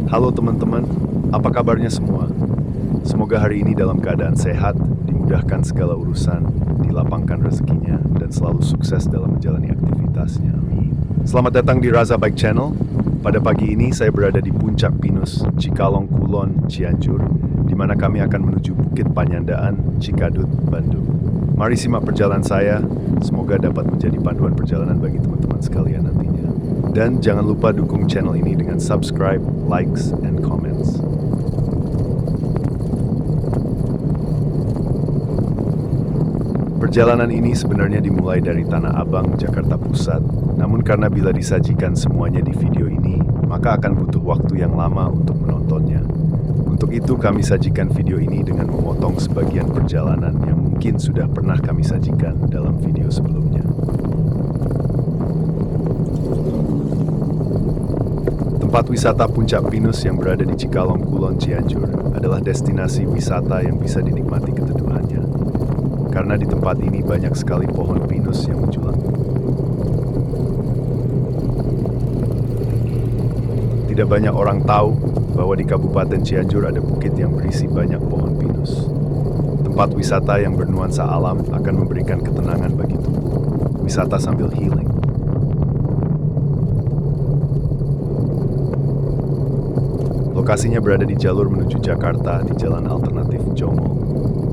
Halo teman-teman, apa kabarnya semua? Semoga hari ini dalam keadaan sehat, dimudahkan segala urusan, dilapangkan rezekinya, dan selalu sukses dalam menjalani aktivitasnya. Amin. Selamat datang di Raza Bike Channel. Pada pagi ini saya berada di Puncak Pinus, Cikalong, Kulon, Cianjur, di mana kami akan menuju Bukit Panyandaan, Cikadut, Bandung. Mari simak perjalanan saya, semoga dapat menjadi panduan perjalanan bagi teman-teman sekalian nantinya. Dan jangan lupa dukung channel ini dengan subscribe, likes, and comments. Perjalanan ini sebenarnya dimulai dari Tanah Abang, Jakarta Pusat. Namun karena bila disajikan semuanya di video ini, maka akan butuh waktu yang lama untuk menontonnya. Untuk itu kami sajikan video ini dengan memotong sebagian perjalanan yang mungkin sudah pernah kami sajikan dalam video sebelumnya. Tempat wisata Puncak Pinus yang berada di Cikalong, Kulon, Cianjur adalah destinasi wisata yang bisa dinikmati keteduhannya. Karena di tempat ini banyak sekali pohon pinus yang menjulang. Tidak banyak orang tahu bahwa di Kabupaten Cianjur ada bukit yang berisi banyak pohon pinus. Tempat wisata yang bernuansa alam akan memberikan ketenangan bagi tubuh. Wisata sambil healing. Lokasinya berada di jalur menuju Jakarta di Jalan Alternatif Jongol.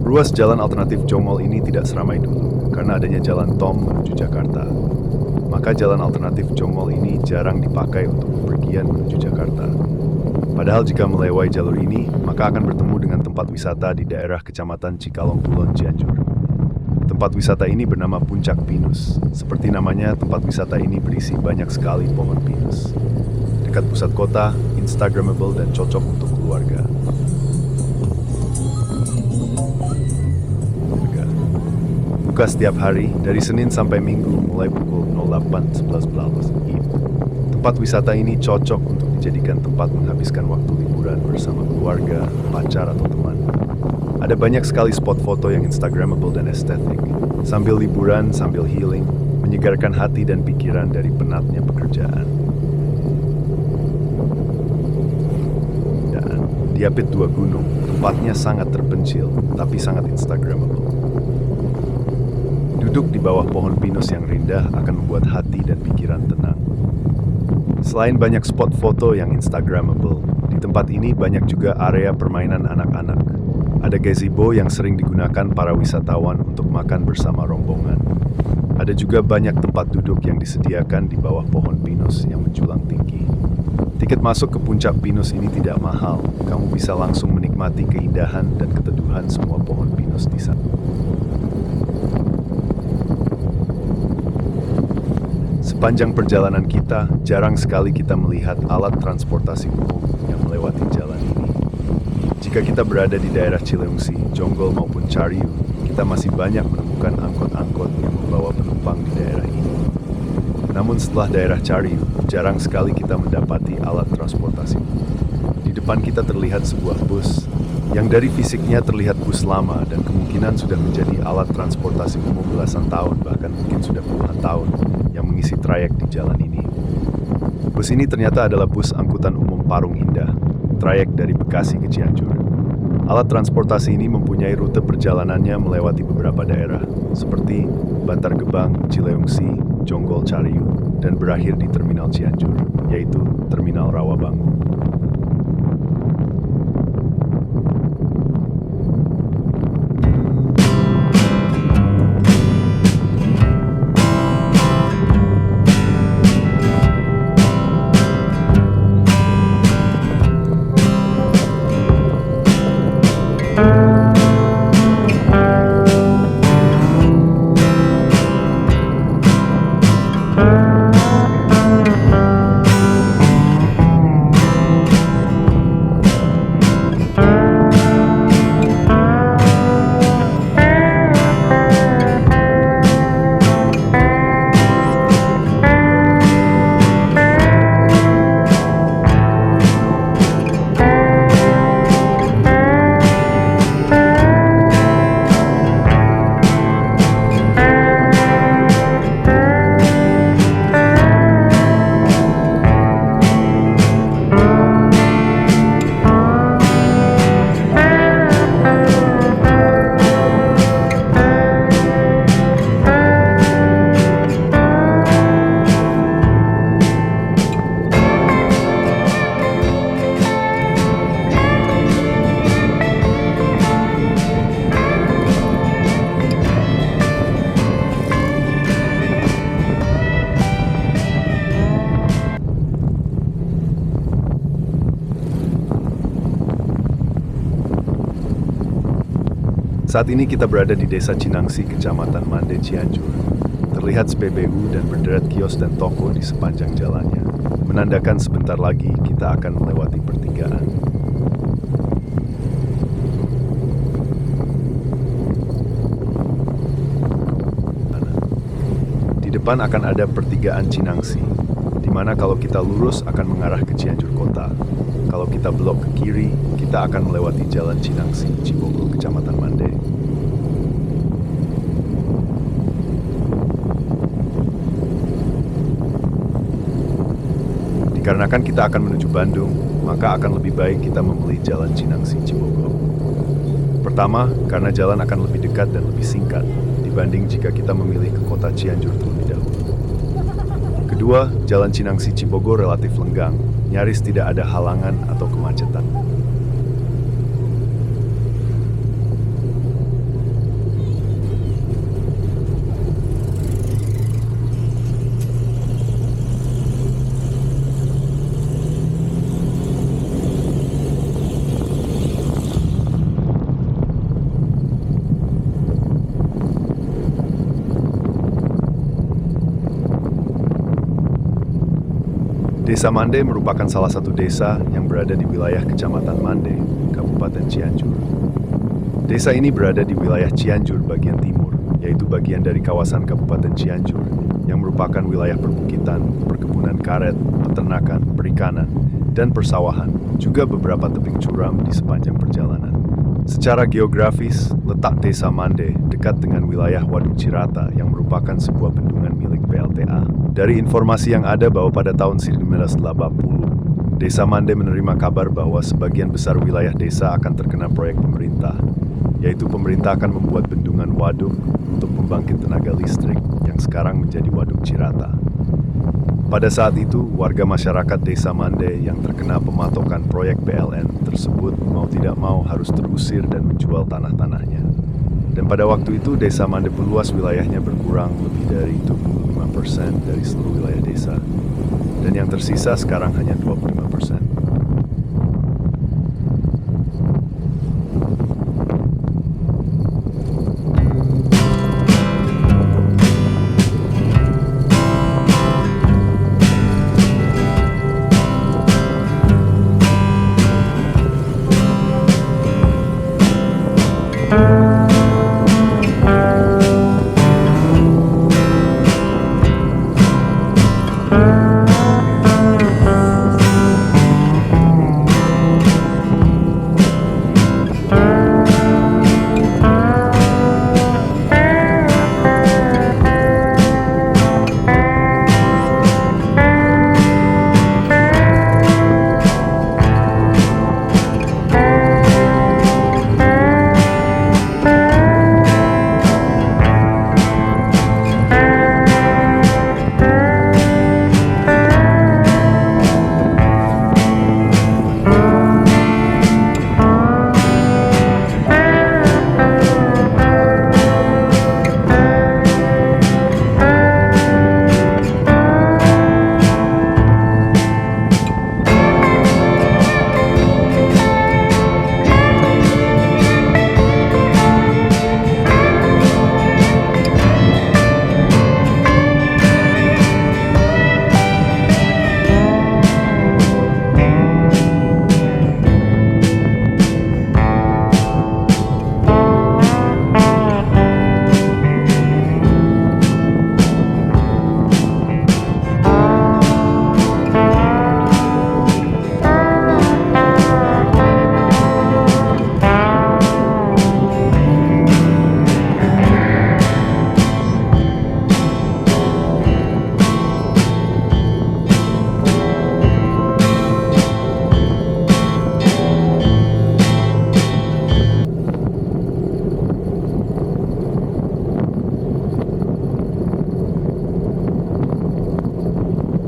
Ruas Jalan Alternatif Jongol ini tidak seramai dulu karena adanya jalan tol menuju Jakarta. Maka jalan alternatif Jongol ini jarang dipakai untuk bepergian menuju Jakarta. Padahal jika melewati jalur ini, maka akan bertemu dengan tempat wisata di daerah Kecamatan Cikalong, Kulon, Cianjur. Tempat wisata ini bernama Puncak Pinus. Seperti namanya, tempat wisata ini berisi banyak sekali pohon pinus. Dekat pusat kota, instagramable dan cocok untuk keluarga. Buka setiap hari, dari Senin sampai Minggu, mulai pukul 08.11 WIB. Tempat wisata ini cocok untuk dijadikan tempat menghabiskan waktu liburan bersama keluarga, pacar, atau teman. Ada banyak sekali spot foto yang instagramable dan estetik. Sambil liburan, sambil healing, menyegarkan hati dan pikiran dari penatnya pekerjaan. Dan diapit dua gunung, tempatnya sangat terpencil, tapi sangat instagramable. Duduk di bawah pohon pinus yang rindah akan membuat hati dan pikiran tenang. Selain banyak spot foto yang instagramable, di tempat ini banyak juga area permainan anak-anak. Ada gazebo yang sering digunakan para wisatawan untuk makan bersama rombongan. Ada juga banyak tempat duduk yang disediakan di bawah pohon pinus yang menjulang tinggi. Tiket masuk ke Puncak Pinus ini tidak mahal. Kamu bisa langsung menikmati keindahan dan keteduhan semua pohon pinus di sana. Sepanjang perjalanan kita, jarang sekali kita melihat alat transportasi umum yang melewati jalan ini. Jika kita berada di daerah Cileungsi, Jonggol maupun Cariu, kita masih banyak menemukan angkot-angkot yang membawa penumpang di daerah ini. Namun setelah daerah Cariu, jarang sekali kita mendapati alat transportasi umum. Di depan kita terlihat sebuah bus, yang dari fisiknya terlihat bus lama dan kemungkinan sudah menjadi alat transportasi umum belasan tahun, bahkan mungkin sudah puluhan tahun, yang mengisi trayek di jalan ini. Bus ini ternyata adalah bus angkutan umum Parung Indah, trayek dari Bekasi ke Cianjur. Alat transportasi ini mempunyai rute perjalanannya melewati beberapa daerah, seperti Bantar Gebang, Cileungsi, Jonggol, Cariu, dan berakhir di Terminal Cianjur, yaitu Terminal Rawabangun. Saat ini kita berada di Desa Cinangsi, Kecamatan Mande, Cianjur. Terlihat SPBU dan berderet kios dan toko di sepanjang jalannya, menandakan sebentar lagi kita akan melewati pertigaan. Di depan akan ada pertigaan Cinangsi, di mana kalau kita lurus akan mengarah ke Cianjur Kota. Kalau kita belok ke kiri, kita akan melewati Jalan Cinangsi, Cibogo, Kecamatan Mande. Dikarenakan kita akan menuju Bandung, maka akan lebih baik kita memilih Jalan Cinangsi, Cibogo. Pertama, karena jalan akan lebih dekat dan lebih singkat dibanding jika kita memilih ke kota Cianjur terlebih dahulu. Kedua, Jalan Cinangsi Cibogo relatif lenggang, nyaris tidak ada halangan atau kemacetan. Desa Mande merupakan salah satu desa yang berada di wilayah Kecamatan Mande, Kabupaten Cianjur. Desa ini berada di wilayah Cianjur bagian timur, yaitu bagian dari kawasan Kabupaten Cianjur, yang merupakan wilayah perbukitan, perkebunan karet, peternakan, perikanan, dan persawahan, juga beberapa tebing curam di sepanjang perjalanan. Secara geografis, letak Desa Mande dekat dengan wilayah Waduk Cirata yang merupakan sebuah bendungan milik PLTA. Dari informasi yang ada bahwa pada tahun 1980, Desa Mande menerima kabar bahwa sebagian besar wilayah desa akan terkena proyek pemerintah, yaitu pemerintah akan membuat bendungan waduk untuk membangkit tenaga listrik yang sekarang menjadi Waduk Cirata. Pada saat itu, warga masyarakat Desa Mande yang terkena pematokan proyek PLN tersebut mau tidak mau harus terusir dan menjual tanah-tanahnya. Dan pada waktu itu, Desa Mande pun luas wilayahnya berkurang lebih dari 25% dari seluruh wilayah desa. Dan yang tersisa sekarang hanya 25%.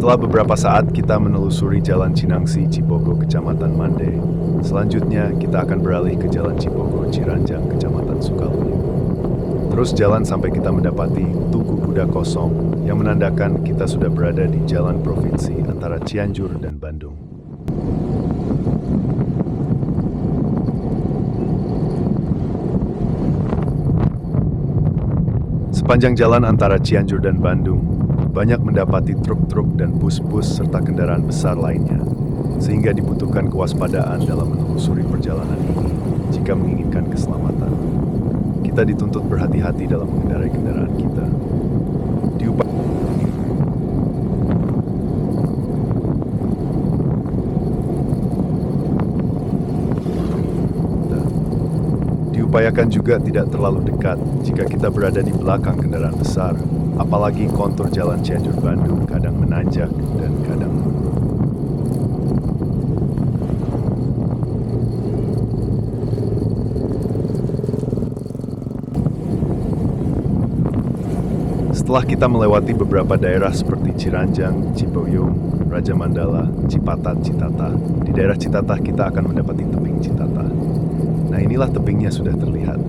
Setelah beberapa saat kita menelusuri Jalan Cinangsi, Cibogo, Kecamatan Mande, selanjutnya kita akan beralih ke Jalan Cibogo, Ciranjang, Kecamatan Sukalui. Terus jalan sampai kita mendapati Tugu Kuda Kosong yang menandakan kita sudah berada di jalan provinsi antara Cianjur dan Bandung. sepanjang jalan antara Cianjur dan Bandung, banyak mendapati truk-truk dan bus-bus serta kendaraan besar lainnya, sehingga dibutuhkan kewaspadaan dalam menelusuri perjalanan ini jika menginginkan keselamatan. Kita dituntut berhati-hati dalam mengendarai kendaraan kita. Diupayakan juga tidak terlalu dekat jika kita berada di belakang kendaraan besar, apalagi kontur jalan Cianjur Bandung kadang menanjak dan kadang menurun. Setelah kita melewati beberapa daerah seperti Ciranjang, Ciboyong, Raja Mandala, Cipatat, Citata, di daerah Citata kita akan mendapati tebing Citata. Nah, inilah tebingnya sudah terlihat.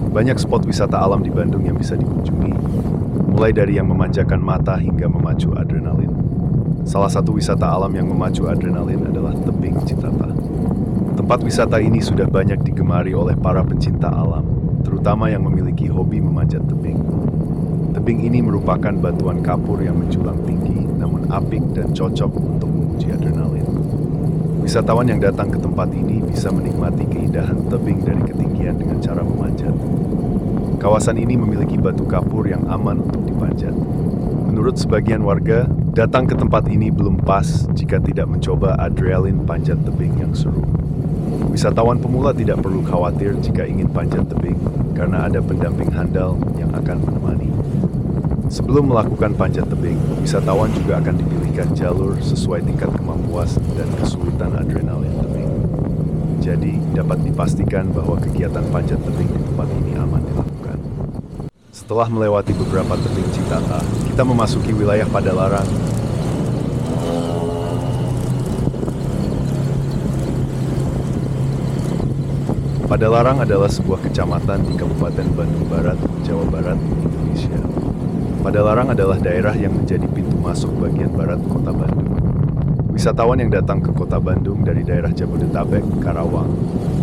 Banyak spot wisata alam di Bandung yang bisa dikunjungi, mulai dari yang memanjakan mata hingga memacu adrenalin. Salah satu wisata alam yang memacu adrenalin adalah tebing Citata. Tempat wisata ini sudah banyak digemari oleh para pencinta alam, terutama yang memiliki hobi memanjat tebing. Tebing ini merupakan batuan kapur yang menjulang tinggi, namun apik dan cocok untuk menguji adrenalin. Wisatawan yang datang ke tempat ini bisa menikmati keindahan tebing dari ketinggian dengan cara memanjat. Kawasan ini memiliki batu kapur yang aman untuk dipanjat. Menurut sebagian warga, datang ke tempat ini belum pas jika tidak mencoba adrenalin panjat tebing yang seru. Wisatawan pemula tidak perlu khawatir jika ingin panjat tebing, karena ada pendamping handal yang akan menemani. Sebelum melakukan panjat tebing, wisatawan juga akan dipilihkan jalur sesuai tingkat kemampuan dan kesulitan adrenalin tebing. Jadi, dapat dipastikan bahwa kegiatan panjat tebing di tempat ini aman dilakukan. Setelah melewati beberapa tebing Citata, kita memasuki wilayah Padalarang. Padalarang adalah sebuah kecamatan di Kabupaten Bandung Barat, Jawa Barat, Indonesia. Padalarang adalah daerah yang menjadi pintu masuk bagian barat kota Bandung. Wisatawan yang datang ke kota Bandung dari daerah Jabodetabek, Karawang,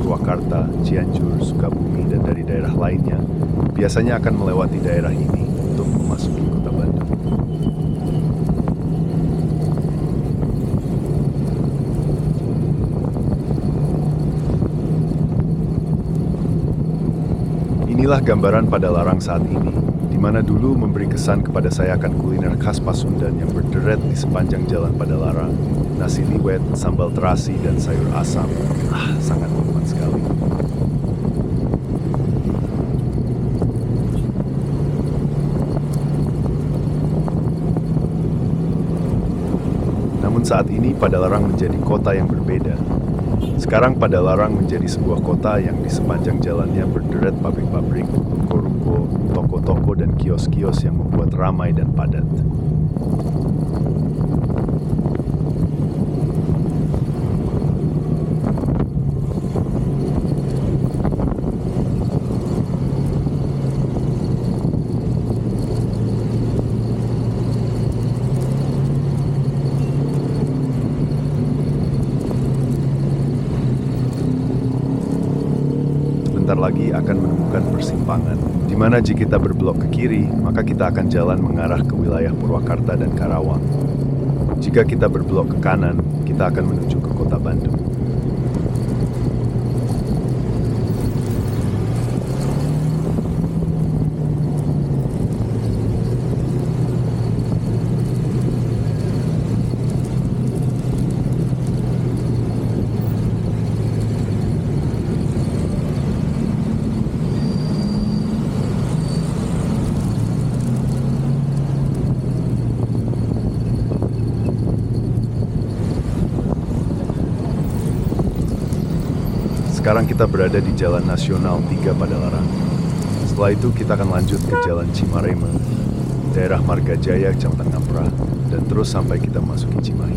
Purwakarta, Cianjur, Sukabumi, dan dari daerah lainnya biasanya akan melewati daerah ini untuk memasuki kota Bandung. Inilah gambaran Padalarang saat ini, di mana dulu memberi kesan kepada saya akan kuliner khas Pasundan yang berderet di sepanjang jalan Padalarang, nasi liwet, sambal terasi, dan sayur asam. Sangat nikmat sekali. Namun saat ini Padalarang menjadi kota yang berbeda. Sekarang Padalarang menjadi sebuah kota yang di sepanjang jalannya berderet pabrik-pabrik, ruko-ruko, toko-toko, dan kios-kios yang membuat ramai dan padat. Sebentar lagi akan menemukan persimpangan, di mana jika kita berbelok ke kiri, maka kita akan jalan mengarah ke wilayah Purwakarta dan Karawang. Jika kita berbelok ke kanan, kita akan menuju ke kota Bandung. Sekarang kita berada di Jalan Nasional 3 Padalarang. Setelah itu kita akan lanjut ke Jalan Cimareme, daerah Margajaya, Kecamatan Ngamprah, dan terus sampai kita memasuki Cimahi.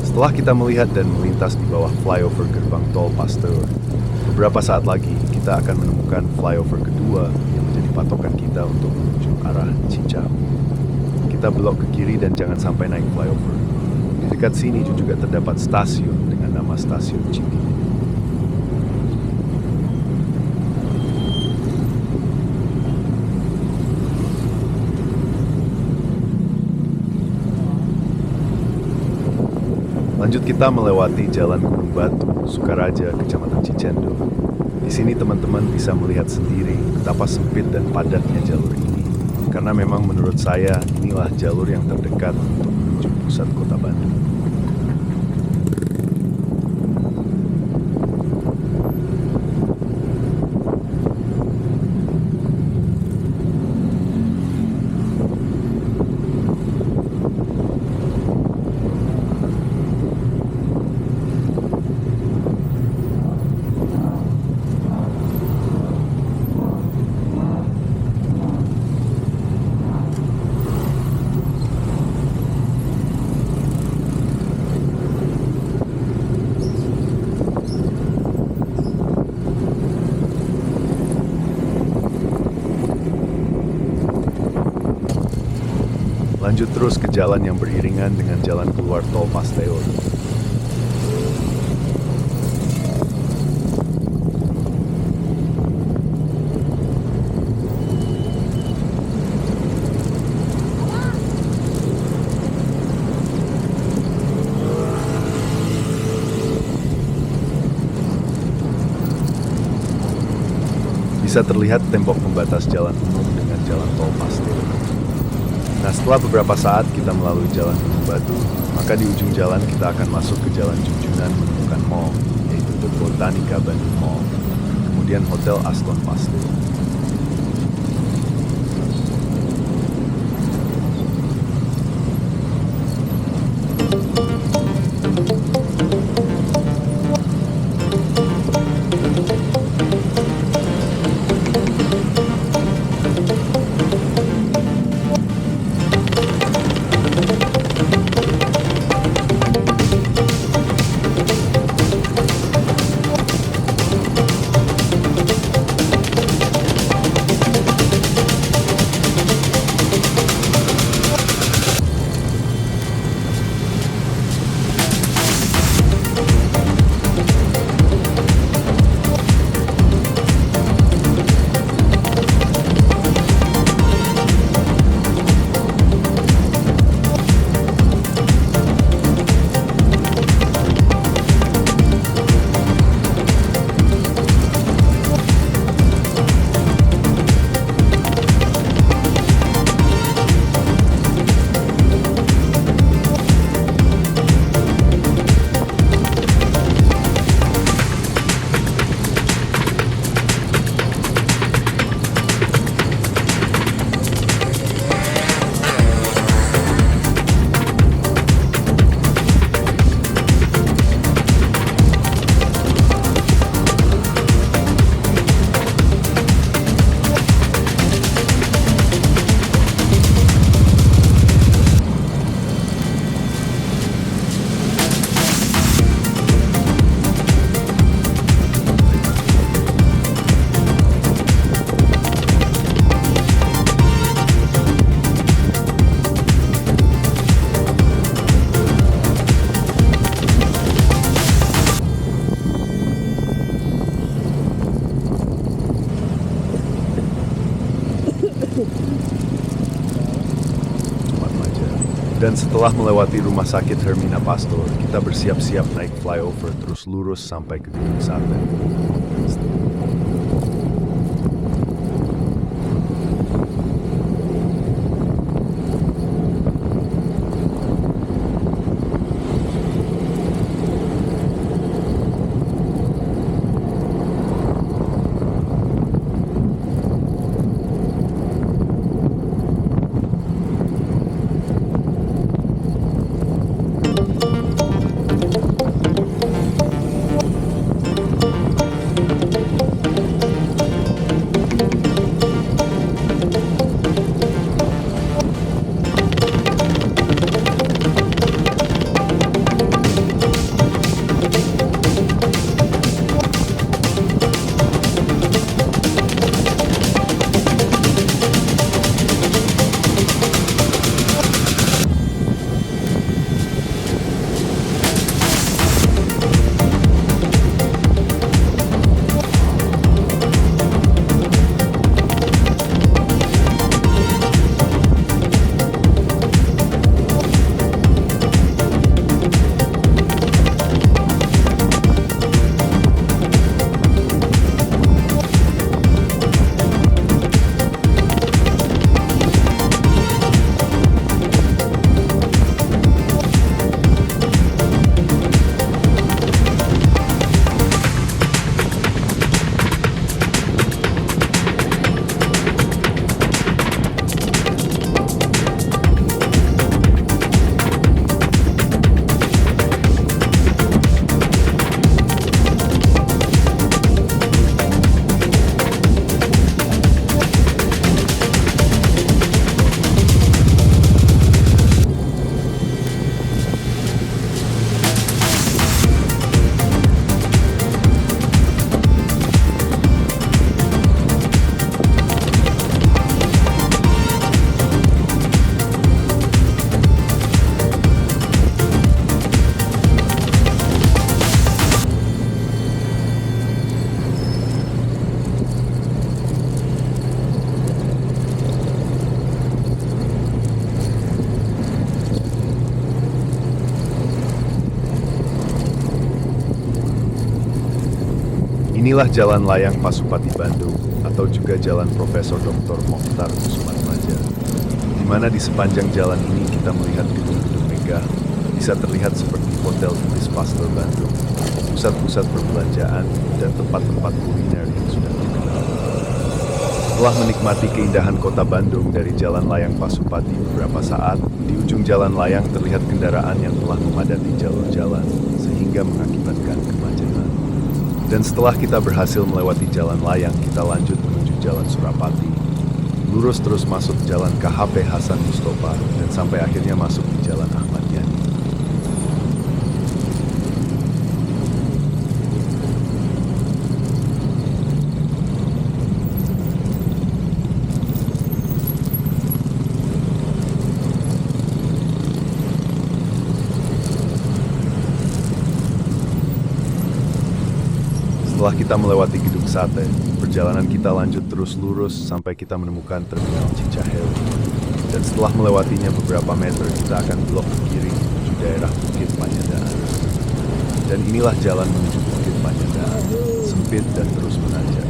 Setelah kita melihat dan melintas di bawah flyover gerbang tol Pasteur, beberapa saat lagi kita akan menemukan flyover kedua yang menjadi patokan kita untuk menuju arah Cicahem. Kita belok ke kiri dan jangan sampai naik flyover. Di dekat sini juga terdapat stasiun dengan nama Stasiun Cibinong. Lanjut kita melewati Jalan Gunung Batu, Sukaraja, Kecamatan Cicendo. Di sini teman-teman bisa melihat sendiri betapa sempit dan padatnya jalur ini. Karena memang menurut saya inilah jalur yang terdekat untuk menuju pusat kota Bandung. Lanjut terus ke jalan yang beriringan dengan jalan keluar tol Pasteur. Bisa terlihat tembok pembatas jalan umum dengan jalan tol Pasteur. Nah, setelah beberapa saat kita melalui jalan Gunung Batu, maka di ujung jalan kita akan masuk ke jalan Junjunan menemukan mall, yaitu The Botanica Bandung Mall, kemudian Hotel Aston Pasteur. Dan setelah melewati rumah sakit Hermina Pastor, kita bersiap-siap naik flyover terus lurus sampai ke Gunung Sate. Inilah Jalan Layang Pasupati Bandung, atau juga Jalan Profesor Dr. Mokhtar Kusumatmaja, di mana di sepanjang jalan ini kita melihat gedung-gedung megah, bisa terlihat seperti Hotel Ibis Pasteur Bandung, pusat-pusat perbelanjaan, dan tempat-tempat kuliner yang sudah terkenal. Setelah menikmati keindahan kota Bandung dari Jalan Layang Pasupati beberapa saat, di ujung jalan layang terlihat kendaraan yang telah memadati jalur jalan, sehingga mengakibatkan kemacetan. Dan setelah kita berhasil melewati jalan layang, kita lanjut menuju Jalan Surapati. Lurus terus masuk Jalan KHP Hasan Mustofa, dan sampai akhirnya masuk di Jalan Ahmad Yani. Setelah kita melewati gedung sate, perjalanan kita lanjut terus lurus sampai kita menemukan Terminal Cicaheum. Dan setelah melewatinya beberapa meter, kita akan belok ke kiri menuju daerah Bukit Panyadaan. Dan inilah jalan menuju Bukit Panyadaan, sempit dan terus menanjak.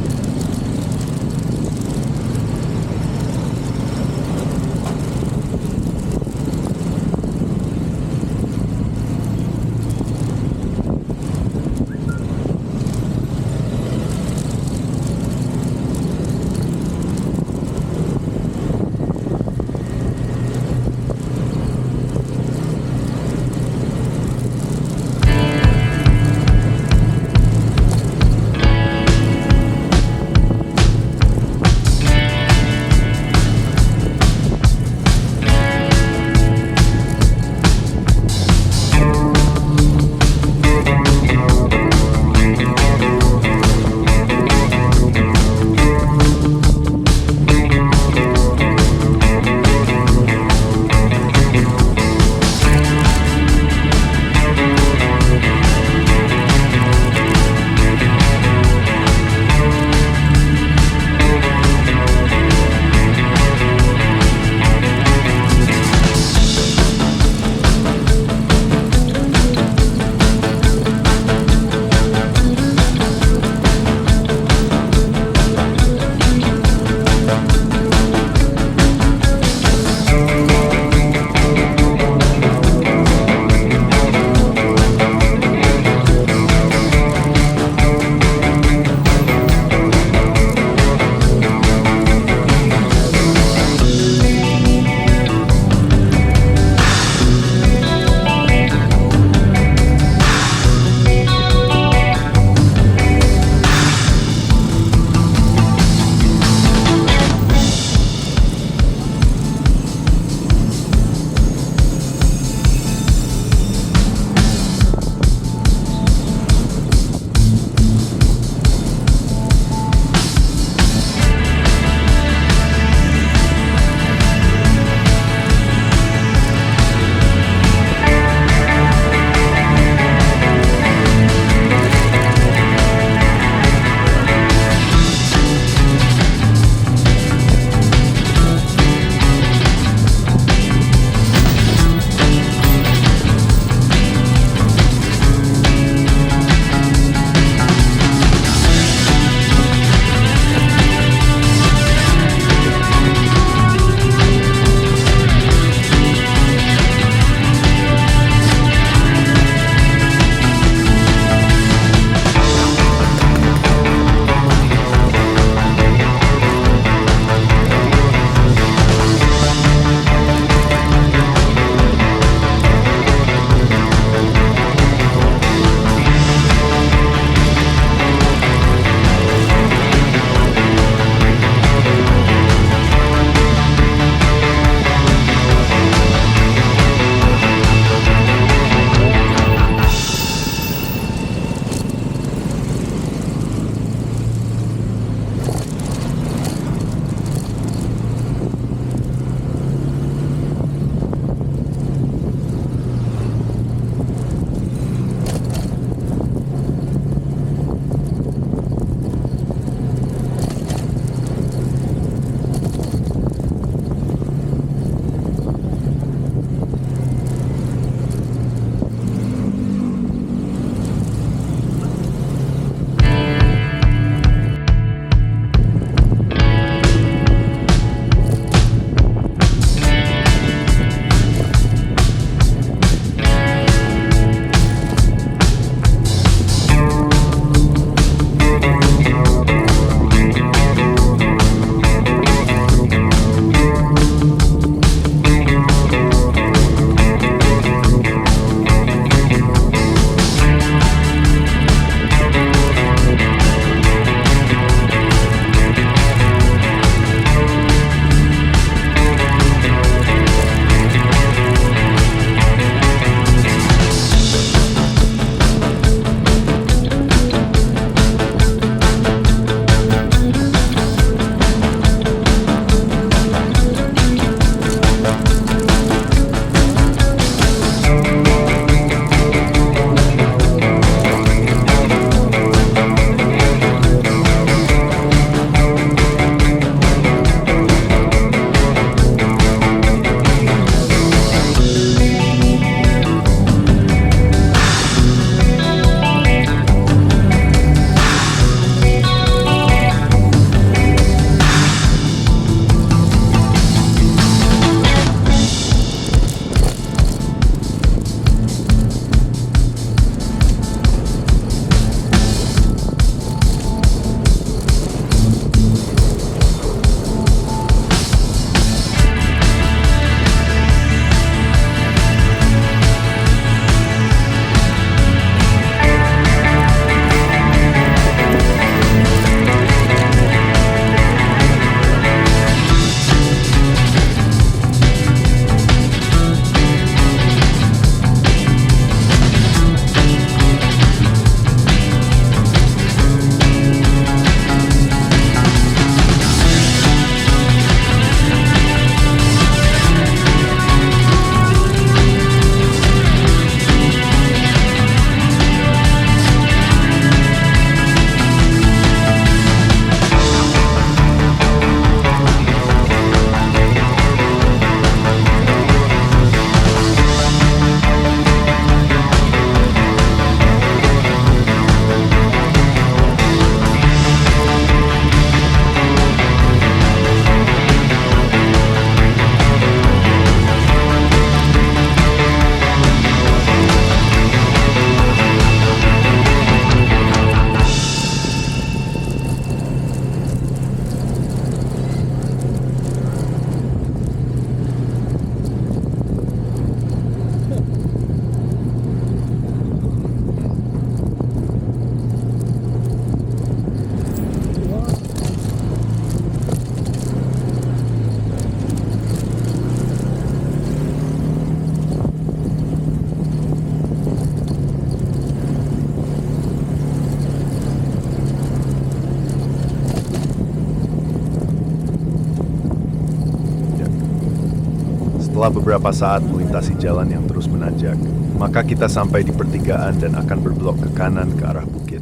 Setelah beberapa saat melintasi jalan yang terus menanjak, maka kita sampai di pertigaan dan akan berbelok ke kanan ke arah bukit.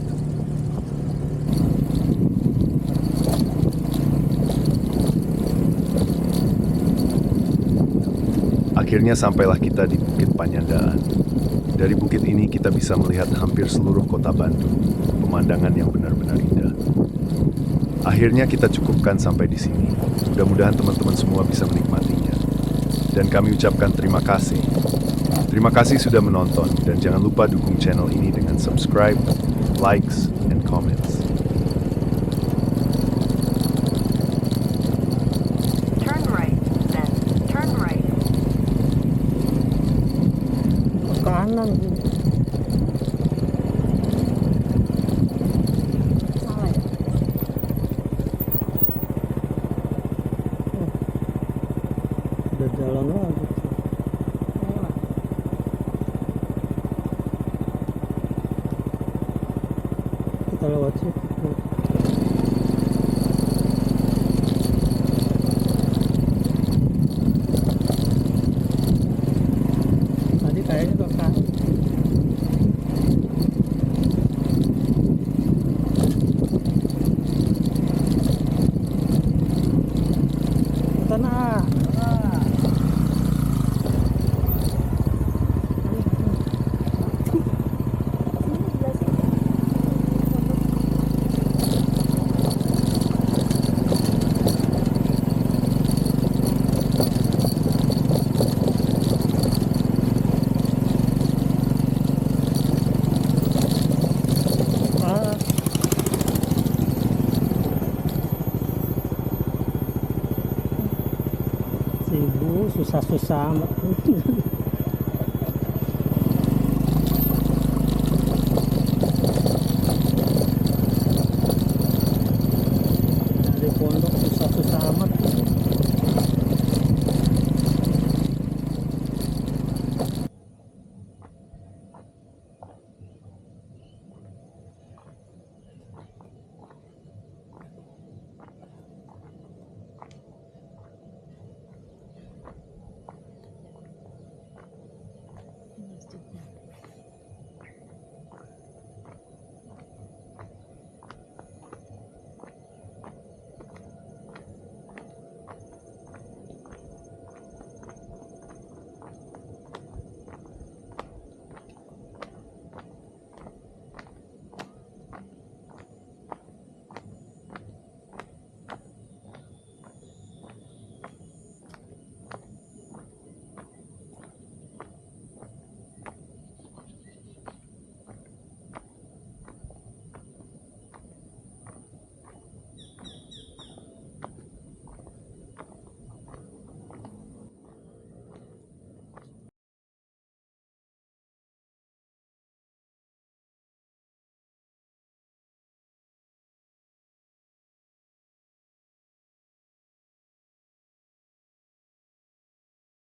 Akhirnya sampailah kita di Bukit Panyandaan. Dari bukit ini kita bisa melihat hampir seluruh kota Bandung, pemandangan yang benar-benar indah. Akhirnya kita cukupkan sampai di sini. Mudah-mudahan teman-teman semua bisa menikmatinya. Dan kami ucapkan terima kasih. Terima kasih sudah menonton dan jangan lupa dukung channel ini dengan subscribe, likes, and comments. Turn right, then turn right. Kanan. Salah ya? Udah jalan lagi. Kita lewat situ. Tadi kayaknya ke kanan. Tanah. Ibu susah-susah amat.